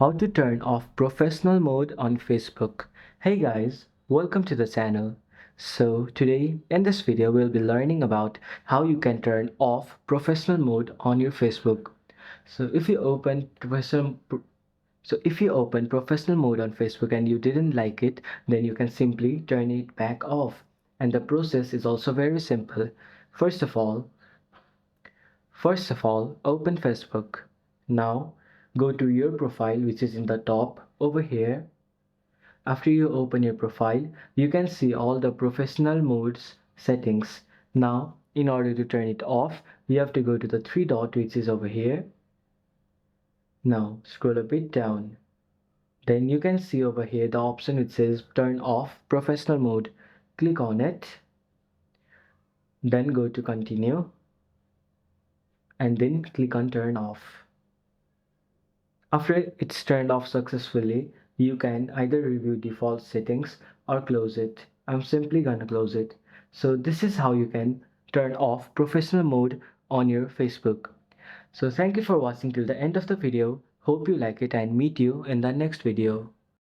How to turn off professional mode on Facebook. Hey guys, welcome to the channel. So today in this video we'll be learning about how you can turn off professional mode on your Facebook. So if you open professional mode on Facebook and you didn't like it, then you can simply turn it back off. And the process is also very simple. First of all, open Facebook. Now, go to your profile, which is in the top over here. After you open your profile, you can see all the professional modes settings. Now, in order to turn it off, you have to go to the three dot which is over here. Now, scroll a bit down. Then you can see over here the option which says turn off professional mode. Click on it. Then go to continue. And then click on turn off. After it's turned off successfully, you can either review default settings or close it. I'm simply gonna close it. So this is how you can turn off professional mode on your Facebook. So thank you for watching till the end of the video. Hope you like it and meet you in the next video.